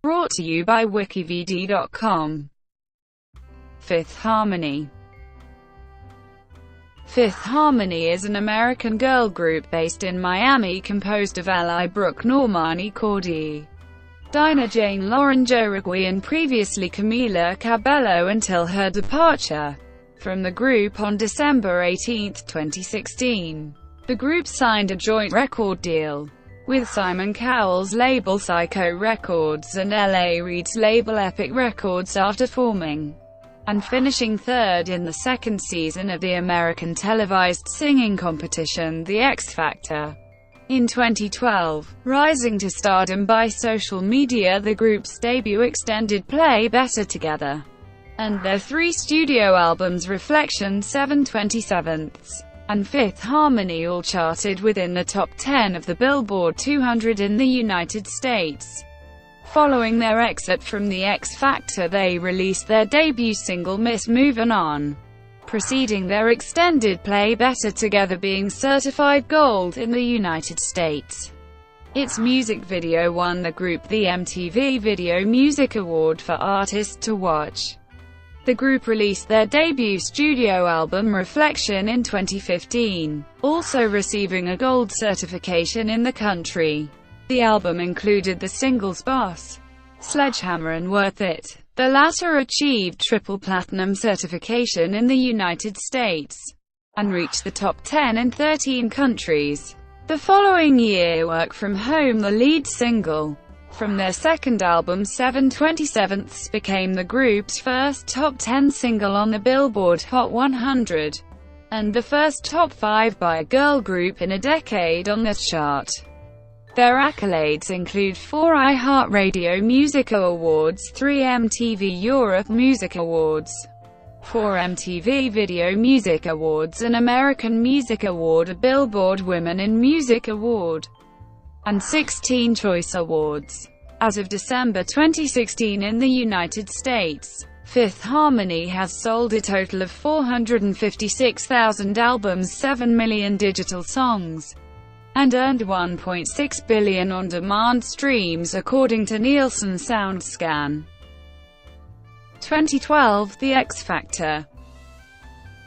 Brought to you by WikiVidi.com. Fifth Harmony. Fifth Harmony is an American girl group based in Miami composed of ally Brooke, Normani Kordei, Dinah Jane, Jauregui and previously Cabello until her departure from the group on December 18, 2016. The group signed a joint record deal with Simon Cowell's label Psycho Records and L.A. Reid's label Epic Records after forming and finishing third in the second season of the American televised singing competition The X Factor. In 2012, rising to stardom by social media, the group's debut extended play Better Together and their 3 studio albums Reflection, 7/27 and Fifth Harmony all charted within the top 10 of the Billboard 200 in the United States. Following their exit from The X Factor, they released their debut single Miss Movin' On, preceding their extended play Better Together being certified gold in the United States. Its music video won the group the MTV Video Music Award for Artist to Watch. The group released their debut studio album Reflection in 2015, also receiving a gold certification in the country. The album included the singles Boss, Sledgehammer and Worth It. The latter achieved triple platinum certification in the United States and reached the top 10 in 13 countries. The following year, Work From Home, the lead single from their second album 7/27, became the group's first top 10 single on the Billboard Hot 100, and the first top 5 by a girl group in a decade on this chart. Their accolades include 4 iHeartRadio Music Awards, 3 MTV Europe Music Awards, 4 MTV Video Music Awards, an American Music Award, a Billboard Women in Music Award, and 16 Choice Awards. As of December 2016 in the United States, Fifth Harmony has sold a total of 456,000 albums, 7 million digital songs, and earned 1.6 billion on-demand streams according to Nielsen SoundScan. 2012, The X Factor.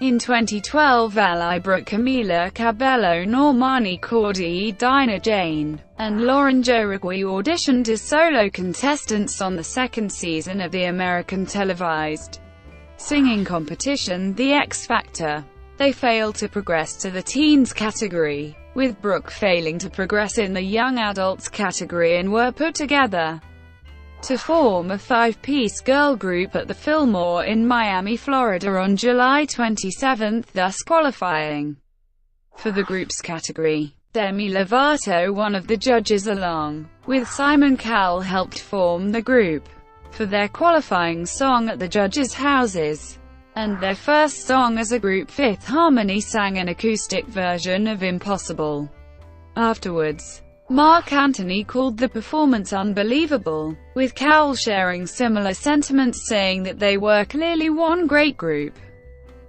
In 2012, ally Brooke, Cabello, Normani Kordei, Dinah Jane, and Jauregui auditioned as solo contestants on the second season of the American televised singing competition The X Factor. They failed to progress to the teens category, with Brooke failing to progress in the young adults category, and were put together to form a 5-piece girl group at the Fillmore in Miami, Florida on July 27, thus qualifying for the group's category. Demi Lovato, one of the judges, along with Simon Cowell, helped form the group for their qualifying song at the judges' houses, and their first song as a group. Fifth Harmony sang an acoustic version of Impossible. Afterwards, Mark Anthony called the performance unbelievable, with Cowell sharing similar sentiments, saying that they were clearly one great group.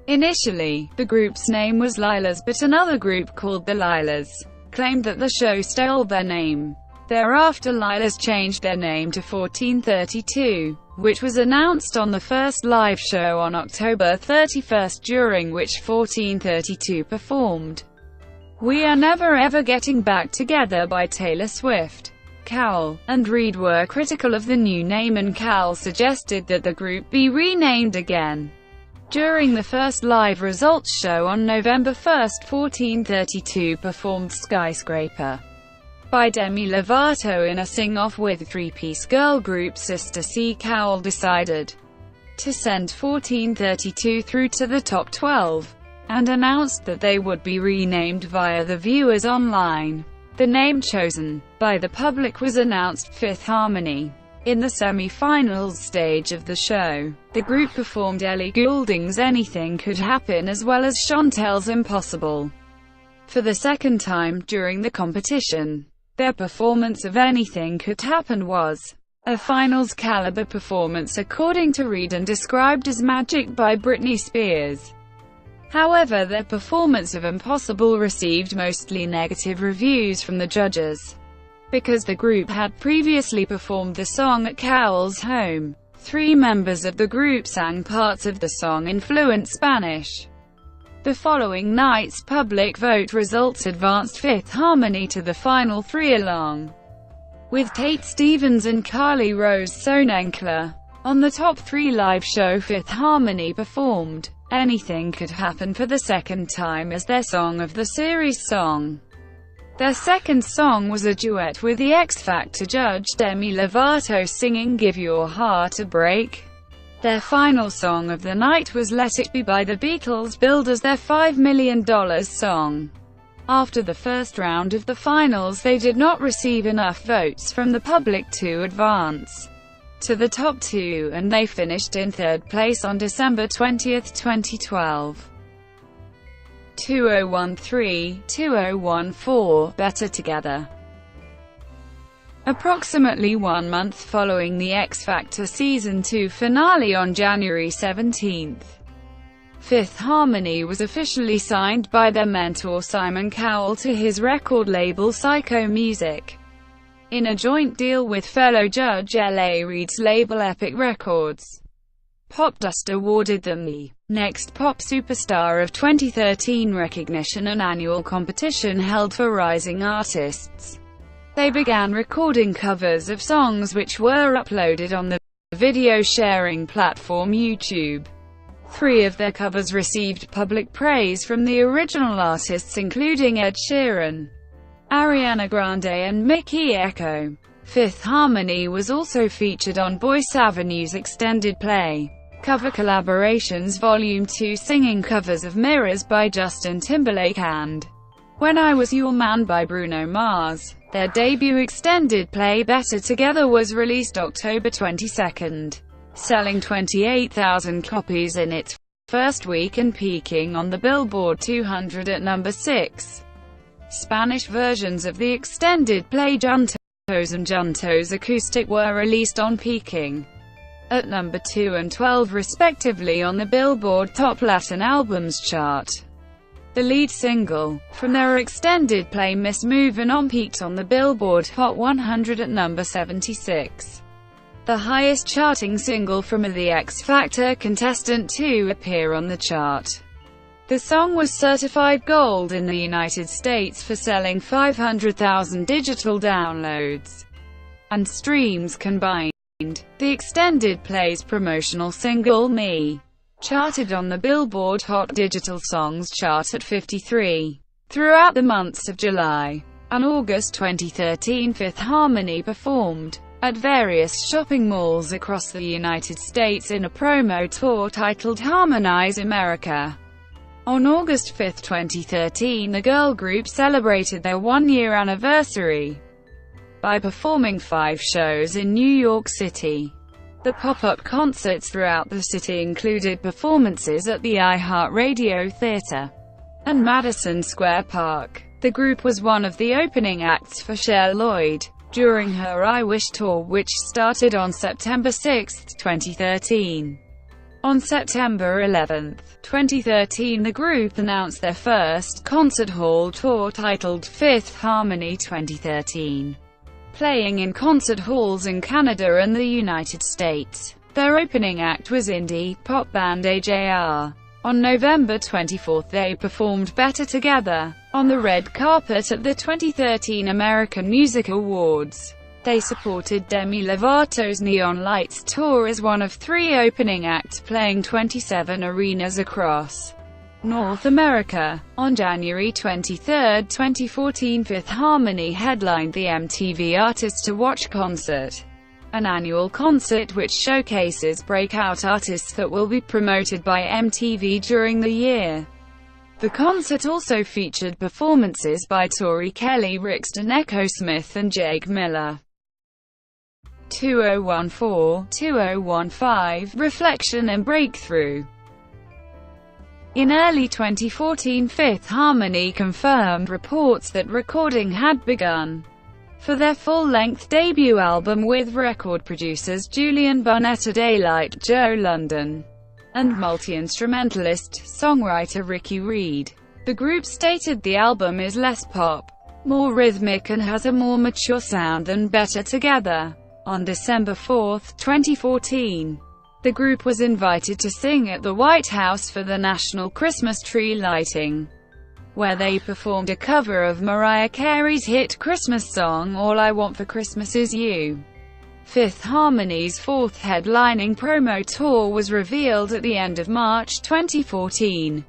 Initially, the group's name was Lilas, but another group called the Lilas claimed that the show stole their name. Thereafter, Lilas changed their name to 1432, which was announced on the first live show on October 31, during which 1432 performed We Are Never Ever Getting Back Together by Taylor Swift. Cowell and Reid were critical of the new name, and Cowell suggested that the group be renamed again. During the first live results show on November 1, 1432 performed Skyscraper by Demi Lovato in a sing-off with 3-piece girl group Sister C. Cowell decided to send 1432 through to the top 12, and announced that they would be renamed via the viewers online. The name chosen by the public was announced Fifth Harmony. In the semi-finals stage of the show, the group performed Ellie Goulding's Anything Could Happen as well as Chantel's Impossible. For the second time during the competition, their performance of Anything Could Happen was a finals-caliber performance, according to Reid, and described as magic by Britney Spears. However, their performance of Impossible received mostly negative reviews from the judges. Because the group had previously performed the song at Cowell's home, 3 members of the group sang parts of the song in fluent Spanish. The following night's public vote results advanced Fifth Harmony to the final 3 along with Tate Stevens and Carly Rose Sonenkler. On the top 3 live show, Fifth Harmony performed Anything Could Happen for the second time as their song of the series song. Their second song was a duet with the X Factor judge Demi Lovato singing Give Your Heart a Break. Their final song of the night was Let It Be by the Beatles, billed as their $5 million song. After the first round of the finals, they did not receive enough votes from the public to advance to the top 2, and they finished in 3rd place on December 20, 2012. 2013-2014, Better Together. Approximately 1 month following the X Factor Season 2 finale on January 17, Fifth Harmony was officially signed by their mentor Simon Cowell to his record label Psycho Music, in a joint deal with fellow judge L.A. Reid's label Epic Records. Popdust awarded them the Next Pop Superstar of 2013 recognition, an annual competition held for rising artists. They began recording covers of songs which were uploaded on the video sharing platform YouTube. 3 of their covers received public praise from the original artists, including Ed Sheeran, Ariana Grande and Mickey Echo. Fifth Harmony was also featured on Boyce Avenue's extended play Cover Collaborations Volume 2, singing covers of Mirrors by Justin Timberlake and When I Was Your Man by Bruno Mars. Their debut extended play Better Together was released October 22, selling 28,000 copies in its first week and peaking on the Billboard 200 at number 6. Spanish versions of the extended play Juntos and Juntos Acoustic were released on peaking at number 2 and 12 respectively on the Billboard Top Latin Albums chart. The lead single from their extended play Miss Movin' On peaked on the Billboard Hot 100 at number 76. The highest charting single from the X Factor contestant to appear on the chart. The song was certified gold in the United States for selling 500,000 digital downloads and streams combined. The extended play's promotional single Me charted on the Billboard Hot Digital Songs chart at 53. Throughout the months of July and August 2013, Fifth Harmony performed at various shopping malls across the United States in a promo tour titled Harmonize America. On August 5, 2013, the girl group celebrated their 1-year anniversary by performing 5 shows in New York City. The pop-up concerts throughout the city included performances at the iHeartRadio Theater and Madison Square Park. The group was one of the opening acts for Cher Lloyd during her I Wish tour, which started on September 6, 2013. On September 11, 2013, the group announced their first concert hall tour titled Fifth Harmony 2013, playing in concert halls in Canada and the United States. Their opening act was indie pop band AJR. On November 24, they performed Better Together on the red carpet at the 2013 American Music Awards. They supported Demi Lovato's Neon Lights tour as one of 3 opening acts, playing 27 arenas across North America. On January 23, 2014, Fifth Harmony headlined the MTV Artists to Watch concert, an annual concert which showcases breakout artists that will be promoted by MTV during the year. The concert also featured performances by Tori Kelly, Rixton Echo Smith and Jake Miller. 2014-2015, Reflection and Breakthrough. In early 2014, Fifth Harmony confirmed reports that recording had begun for their full-length debut album with record producers Julian Bunetta, Daylight, Joe London, and multi-instrumentalist, songwriter Ricky Reed. The group stated the album is less pop more rhythmic and has a more mature sound than Better Together. On December 4, 2014, the group was invited to sing at the White House for the national Christmas tree lighting, where they performed a cover of Mariah Carey's hit Christmas song All I Want for Christmas Is You. Fifth Harmony's fourth headlining promo tour was revealed at the end of March 2014,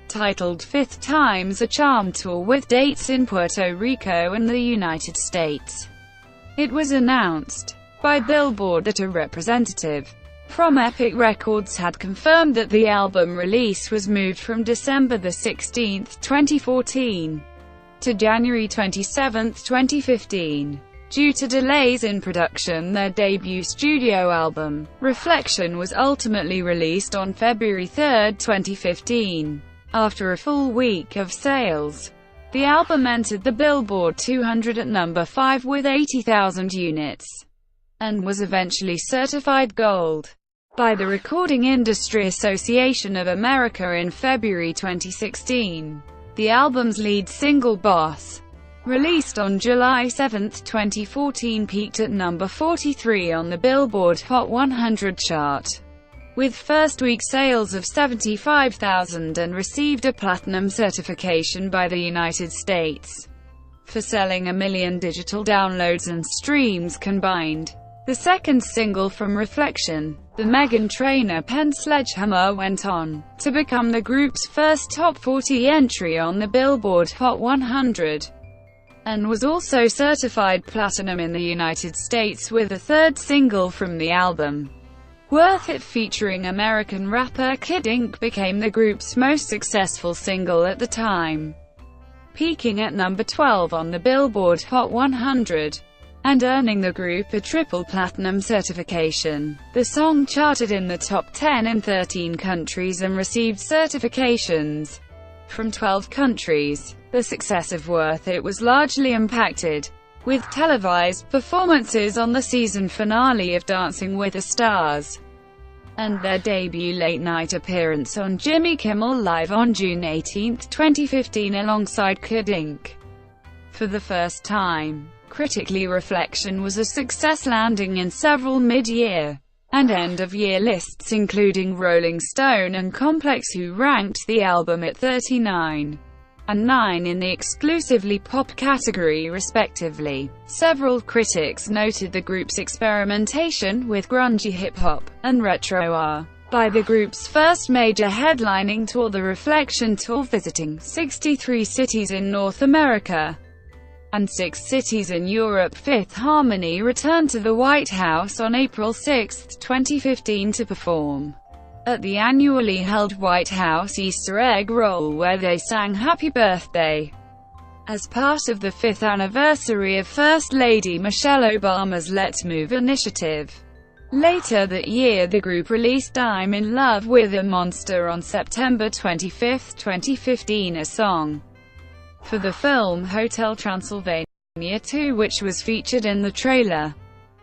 titled Fifth Time's a Charm Tour, with dates in Puerto Rico and the United States. It was announced by Billboard that a representative from Epic Records had confirmed that the album release was moved from December 16, 2014, to January 27, 2015. Due to delays in production, their debut studio album, Reflection, was ultimately released on February 3, 2015. After a full week of sales, the album entered the Billboard 200 at number 5 with 80,000 units, and was eventually certified gold by the Recording Industry Association of America in February 2016. The album's lead single, Boss, released on July 7, 2014, peaked at number 43 on the Billboard Hot 100 chart, with first-week sales of 75,000, and received a platinum certification by the United States for selling 1 million digital downloads and streams combined. The second single from Reflection, the Meghan Trainor-penned Sledgehammer, went on to become the group's first top 40 entry on the Billboard Hot 100, and was also certified platinum in the United States with the third single from the album, Worth It, featuring American rapper Kid Ink, became the group's most successful single at the time, peaking at number 12 on the Billboard Hot 100, and earning the group a triple platinum certification. The song charted in the top 10 in 13 countries and received certifications from 12 countries. The success of Worth It was largely impacted with televised performances on the season finale of Dancing with the Stars, and their debut late-night appearance on Jimmy Kimmel Live on June 18, 2015 alongside Kid Ink. For the first time, critically, Reflection was a success, landing in several mid-year and end-of-year lists, including Rolling Stone and Complex, who ranked the album at 39 and 9 in the exclusively pop category, respectively. Several critics noted the group's experimentation with grungy hip-hop and retro R by the group's first major headlining tour, the Reflection Tour, visiting 63 cities in North America and 6 cities in Europe. Fifth Harmony returned to the White House on April 6, 2015 to perform at the annually held White House Easter egg roll, where they sang Happy Birthday as part of the 5th anniversary of First Lady Michelle Obama's Let's Move initiative. Later that year, the group released I'm in Love with a Monster on September 25, 2015, a song for the film Hotel Transylvania 2, which was featured in the trailer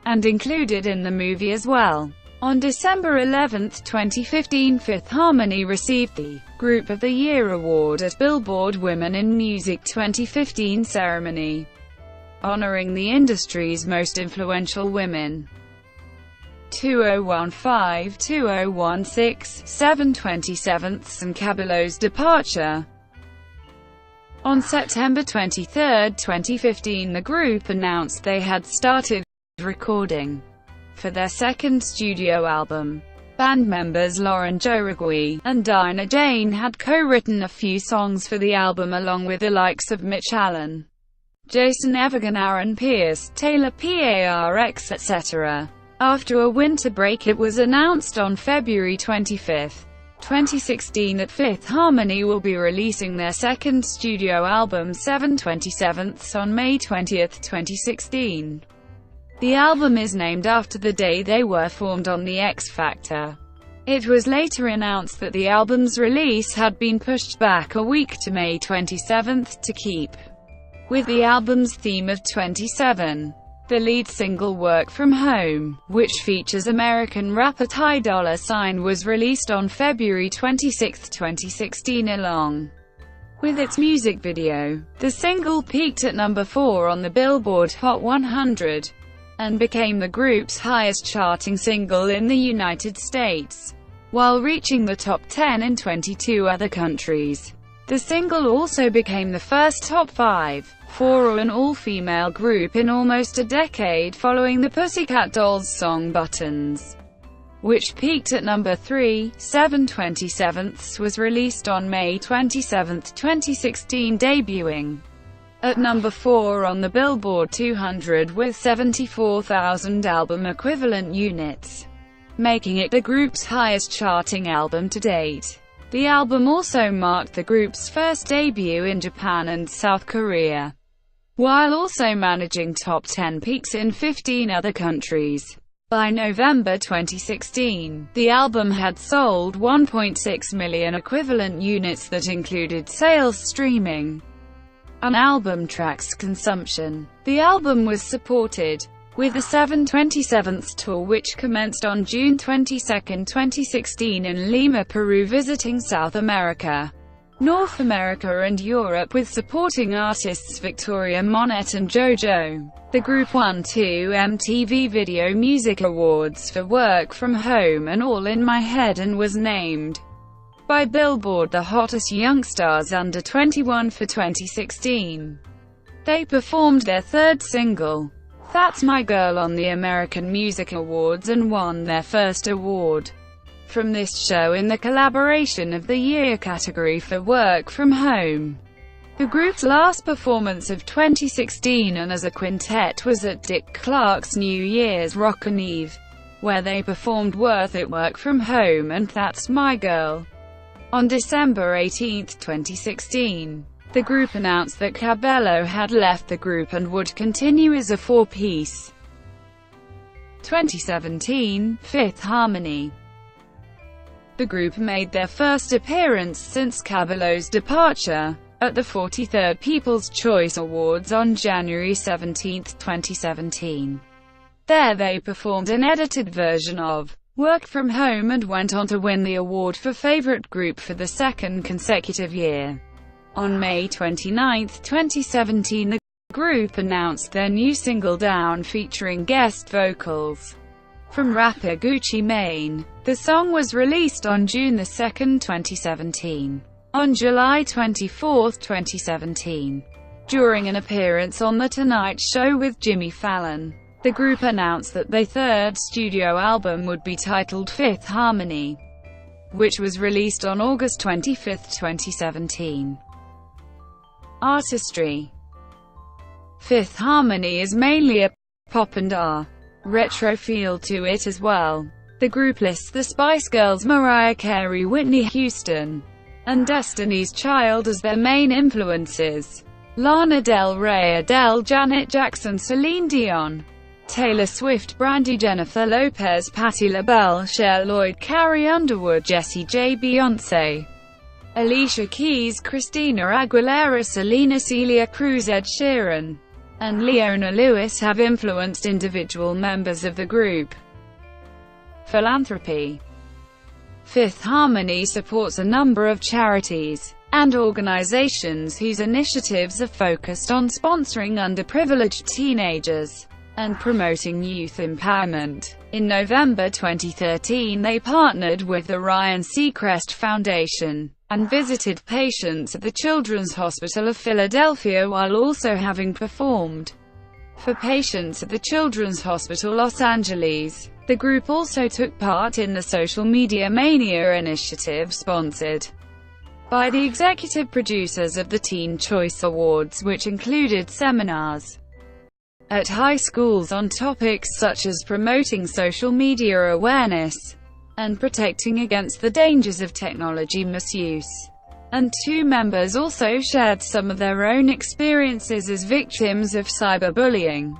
and included in the movie as well. On December 11, 2015, Fifth Harmony received the Group of the Year award at Billboard Women in Music 2015 ceremony, honoring the industry's most influential women. 2015, 2016, 7/27 and Cabello's departure. On September 23, 2015, the group announced they had started recording for their second studio album. Band members Lauren Jauregui and Dinah Jane had co-written a few songs for the album, along with the likes of Mitch Allen, Jason Evigan, Aaron Pierce, Taylor Parx, etc. After a winter break, it was announced on February 25, 2016 that Fifth Harmony will be releasing their second studio album, 7/27, on May 20, 2016. The album is named after the day they were formed on The X Factor. It was later announced that the album's release had been pushed back a week to May 27 to keep with the album's theme of 27. The lead single, Work From Home, which features American rapper Ty Dolla $ign, was released on February 26, 2016 along with its music video. The single peaked at number 4 on the Billboard Hot 100, and became the group's highest-charting single in the United States, while reaching the top 10 in 22 other countries. The single also became the first top 5 for an all-female group in almost a decade, following the Pussycat Dolls' song Buttons, which peaked at number 3. 7/27 was released on May 27, 2016, debuting at number 4 on the Billboard 200 with 74,000 album equivalent units, making it the group's highest-charting album to date. The album also marked the group's first debut in Japan and South Korea, while also managing top 10 peaks in 15 other countries. By November 2016, the album had sold 1.6 million equivalent units that included sales, streaming, and album tracks consumption. The album was supported with the 7/27 tour, which commenced on June 22, 2016 in Lima, Peru, visiting South America, North America and Europe with supporting artists Victoria Monet and JoJo. The group won 2 MTV Video Music Awards for Work From Home and All In My Head, and was named by Billboard the hottest young stars under 21 for 2016. They performed their third single, That's My Girl, on the American Music Awards and won their first award from this show in the Collaboration of the Year category for Work From Home. The group's last performance of 2016 and as a quintet was at Dick Clark's New Year's Rockin' Eve, where they performed Worth It, Work From Home and That's My Girl. On December 18, 2016, the group announced that Cabello had left the group and would continue as a four-piece. 2017, Fifth Harmony. The group made their first appearance since Cabello's departure at the 43rd People's Choice Awards on January 17, 2017. There they performed an edited version of Work From Home and went on to win the award for Favorite Group for the second consecutive year. On May 29, 2017, the group announced their new single Down, featuring guest vocals from rapper Gucci Mane. The song was released on June 2, 2017. On July 24, 2017, during an appearance on The Tonight Show with Jimmy Fallon, the group announced that their third studio album would be titled Fifth Harmony, which was released on August 25, 2017. Artistry. Fifth Harmony is mainly a pop and retro feel to it as well. The group lists the Spice Girls, Mariah Carey, Whitney Houston, and Destiny's Child as their main influences. Lana Del Rey, Adele, Janet Jackson, Celine Dion, Taylor Swift, Brandy, Jennifer Lopez, Patti LaBelle, Cher, Lloyd, Carrie Underwood, Jessie J, Beyoncé, Alicia Keys, Christina Aguilera, Selena, Celia Cruz, Ed Sheeran, and Leona Lewis have influenced individual members of the group. Philanthropy. Fifth Harmony supports a number of charities and organizations whose initiatives are focused on sponsoring underprivileged teenagers and promoting youth empowerment. In November 2013, they partnered with the Ryan Seacrest Foundation and visited patients at the Children's Hospital of Philadelphia while also having performed for patients at the Children's Hospital Los Angeles. The group also took part in the Social Media Mania initiative sponsored by the executive producers of the Teen Choice Awards, which included seminars at high schools on topics such as promoting social media awareness and protecting against the dangers of technology misuse. And 2 members also shared some of their own experiences as victims of cyberbullying.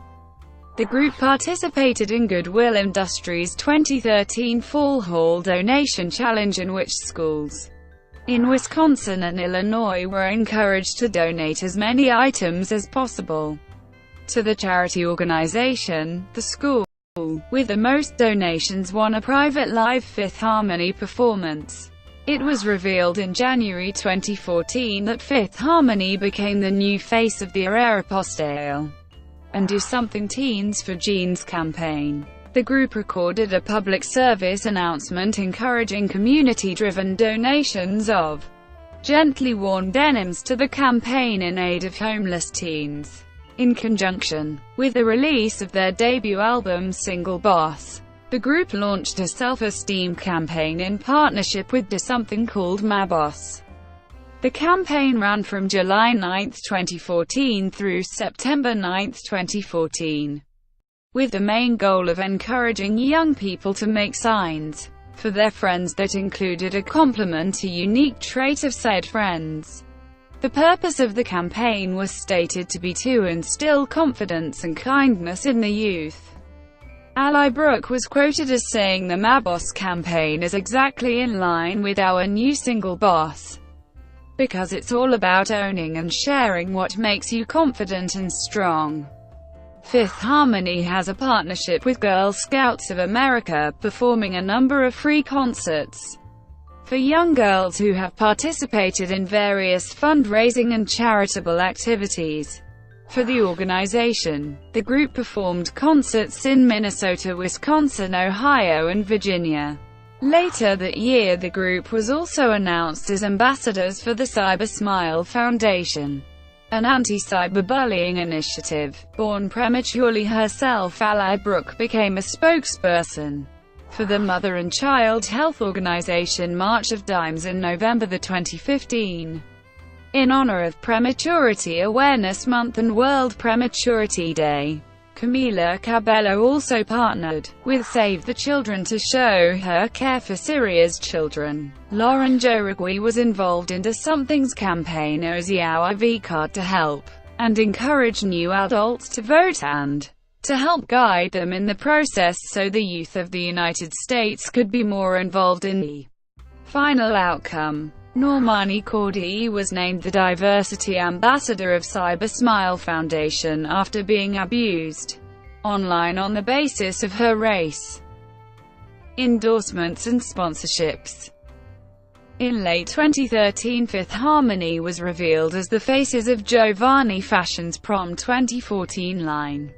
The group participated in Goodwill Industries' 2013 Fall Hall Donation Challenge, in which schools in Wisconsin and Illinois were encouraged to donate as many items as possible to the charity organization. The school with the most donations won a private live Fifth Harmony performance It was revealed in January 2014 that Fifth Harmony became the new face of the Aeropostale and Do Something Teens for Jeans campaign. The group recorded a public service announcement encouraging community-driven donations of gently worn denims to the campaign in aid of homeless teens. In conjunction with the release of their debut album Single Boss, the group launched a self-esteem campaign in partnership with Do Something called My Boss. The campaign ran from July 9, 2014 through September 9, 2014, with the main goal of encouraging young people to make signs for their friends that included a compliment to unique trait of said friends. The purpose of the campaign was stated to be to instill confidence and kindness in the youth. Ally Brooke was quoted as saying, "The My Boss campaign is exactly in line with our new single Boss, because it's all about owning and sharing what makes you confident and strong." Fifth Harmony has a partnership with Girl Scouts of America, performing a number of free concerts for young girls who have participated in various fundraising and charitable activities for the organization. The group performed concerts in Minnesota, Wisconsin, Ohio, and Virginia. Later that year, the group was also announced as ambassadors for the Cyber Smile Foundation, an anti-cyberbullying initiative. Born prematurely herself, Ally Brooke became a spokesperson for the Mother and Child Health Organization March of Dimes in November 2015. In honor of Prematurity Awareness Month and World Prematurity Day, Camila Cabello also partnered with Save the Children to show her care for Syria's children. Lauren Jauregui was involved in Do Something's campaign as Jauregui card to help and encourage new adults to vote and to help guide them in the process so the youth of the United States could be more involved in the final outcome. Normani Kordei was named the Diversity Ambassador of Cyber Smile Foundation after being abused online on the basis of her race. Endorsements and sponsorships. In late 2013, Fifth Harmony was revealed as the faces of Giovanni Fashion's Prom 2014 line.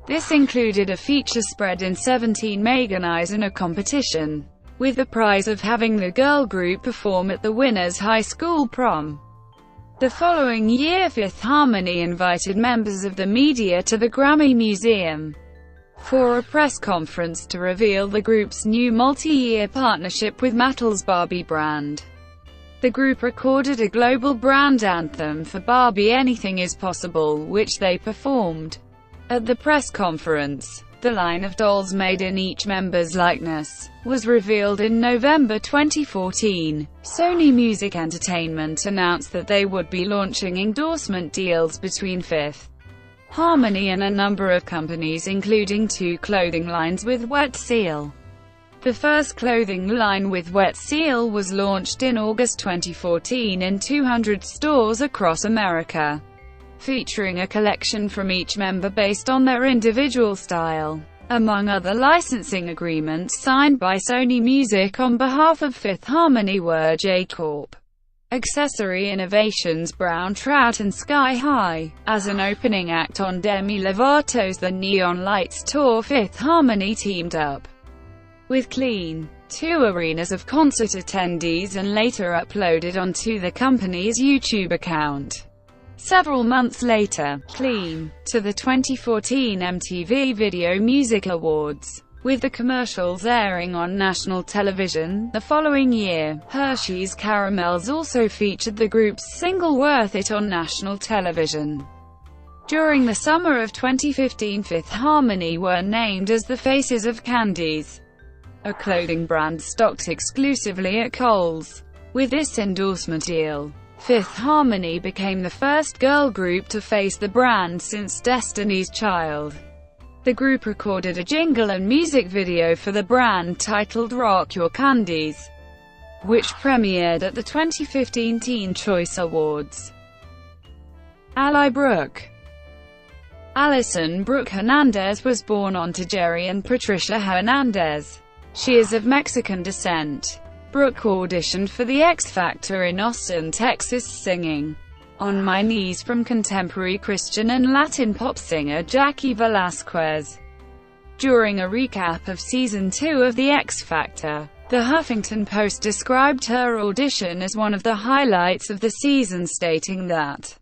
This included a feature spread in 17 magazines and a competition, with the prize of having the girl group perform at the winner's high school prom. The following year, Fifth Harmony invited members of the media to the Grammy Museum for a press conference to reveal the group's new multi-year partnership with Mattel's Barbie brand. The group recorded a global brand anthem for Barbie, Anything Is Possible, which they performed at the press conference. The line of dolls made in each member's likeness was revealed in November 2014. Sony Music Entertainment announced that they would be launching endorsement deals between Fifth Harmony and a number of companies, including 2 clothing lines with Wet Seal. The first clothing line with Wet Seal was launched in August 2014 in 200 stores across America, featuring a collection from each member based on their individual style. Among other licensing agreements signed by Sony Music on behalf of Fifth Harmony were J Corp, Accessory Innovations, Brown Trout, and Sky High. As an opening act on Demi Lovato's The Neon Lights Tour, Fifth Harmony teamed up with Clean, 2 arenas of concert attendees, and later uploaded onto the company's YouTube account. Several months later, Clean to the 2014 MTV Video Music Awards, with the commercials airing on national television. The following year, Hershey's Caramels also featured the group's single Worth It on national television. During the summer of 2015, Fifth Harmony were named as the faces of Candies, a clothing brand stocked exclusively at Kohl's. With this endorsement deal, Fifth Harmony became the first girl group to face the brand since Destiny's Child. The group recorded a jingle and music video for the brand titled Rock Your Candies, which premiered at the 2015 Teen Choice Awards. Ally Brooke. Alison Brooke Hernandez was born onto Jerry and Patricia Hernandez. She is of Mexican descent. Brooke auditioned for the X Factor in Austin, Texas, singing On My Knees from contemporary Christian and Latin pop singer Jackie Velasquez. During a recap of Season 2 of The X Factor, The Huffington Post described her audition as one of the highlights of the season, stating that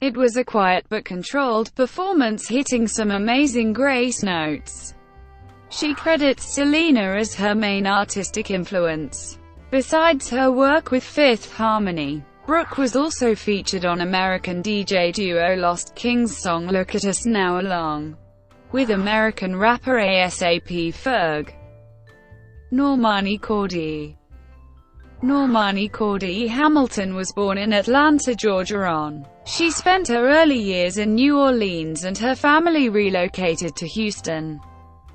it was a quiet but controlled performance, hitting some amazing grace notes. She credits Selena as her main artistic influence. Besides her work with Fifth Harmony, Brooke was also featured on American DJ duo Lost Kings' song Look at Us Now, along with American rapper A$AP Ferg. Normani Kordei. Normani Kordei Hamilton was born in Atlanta, Georgia. She spent her early years in New Orleans and her family relocated to Houston,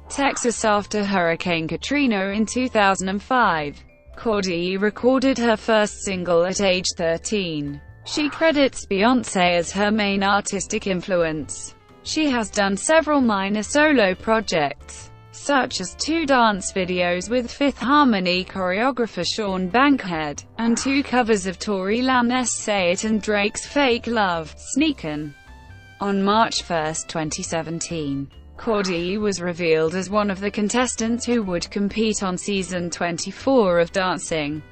Texas after Hurricane Katrina in 2005. Kordei recorded her first single at age 13. She credits Beyoncé as her main artistic influence. She has done several minor solo projects, such as 2 dance videos with Fifth Harmony choreographer Sean Bankhead, and 2 covers of Tory Lanez's Say It and Drake's Fake Love, Sneakin'. On March 1, 2017, Kordei was revealed as one of the contestants who would compete on Season 24 of Dancing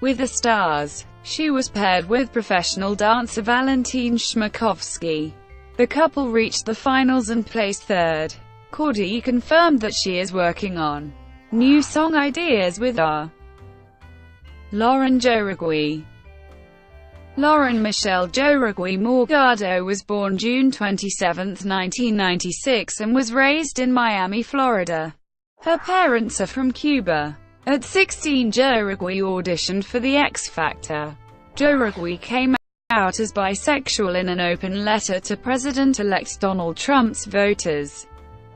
with the Stars. She was paired with professional dancer Valentin Shmakovsky. The couple reached the finals and placed third. Kordei confirmed that she is working on new song ideas with Lauren Jauregui. Lauren Michelle Jauregui Morgado was born June 27, 1996 and was raised in Miami, Florida. Her parents are from Cuba. At 16, Jauregui auditioned for the X Factor. Jauregui came out as bisexual in an open letter to President-elect Donald Trump's voters,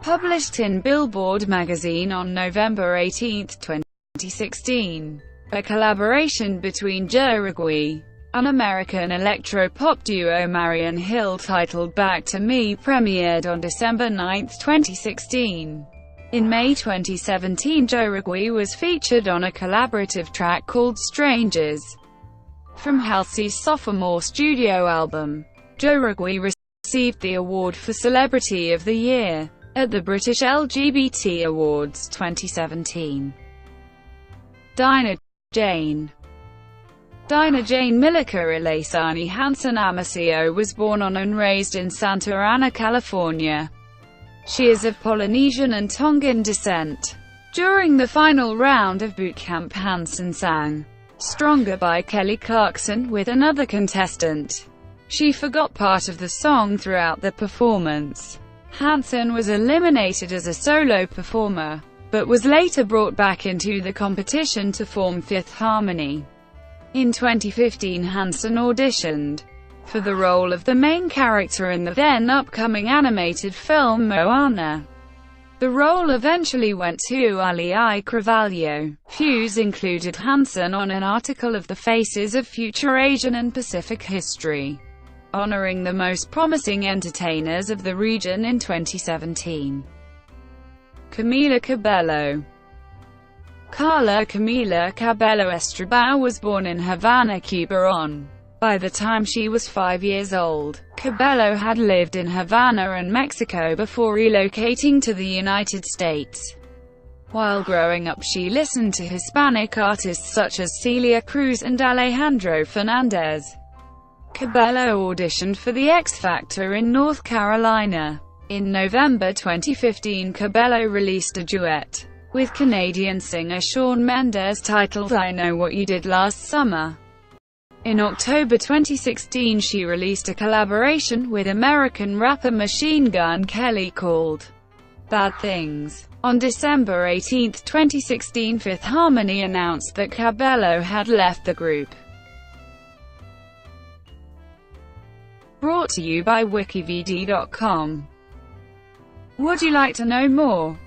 published in Billboard magazine on November 18, 2016. A collaboration between Jauregui and American electro-pop duo Marion Hill titled Back to Me premiered on December 9, 2016. In May 2017, Jauregui was featured on a collaborative track called Strangers from Halsey's sophomore studio album. Jauregui received the award for Celebrity of the Year at the British LGBT Awards 2017. Dinah Jane. Dinah Jane Milica Ileisani Hansen Amasio was born on and raised in Santa Ana, California. She is of Polynesian and Tongan descent. During the final round of boot camp, Hansen sang Stronger by Kelly Clarkson with another contestant. She forgot part of the song throughout the performance. Hansen was eliminated as a solo performer, but was later brought back into the competition to form Fifth Harmony. In 2015, Hansen auditioned for the role of the main character in the then-upcoming animated film Moana. The role eventually went to Ali I. Carvalho. Fuse included Hansen on an article of the Faces of Future Asian and Pacific History, honoring the most promising entertainers of the region in 2017. Camila Cabello. Carla Camila Cabello Estrabao was born in Havana, Cuba. By the time she was 5 years old, Cabello had lived in Havana and Mexico before relocating to the United States. While growing up, she listened to Hispanic artists such as Celia Cruz and Alejandro Fernandez. Cabello auditioned for the X Factor in North Carolina. In November 2015, Cabello released a duet with Canadian singer Shawn Mendes titled I Know What You Did Last Summer. In October 2016, she released a collaboration with American rapper Machine Gun Kelly called Bad Things. On December 18, 2016, Fifth Harmony announced that Cabello had left the group. Brought to you by WikiVidi.com. Would you like to know more?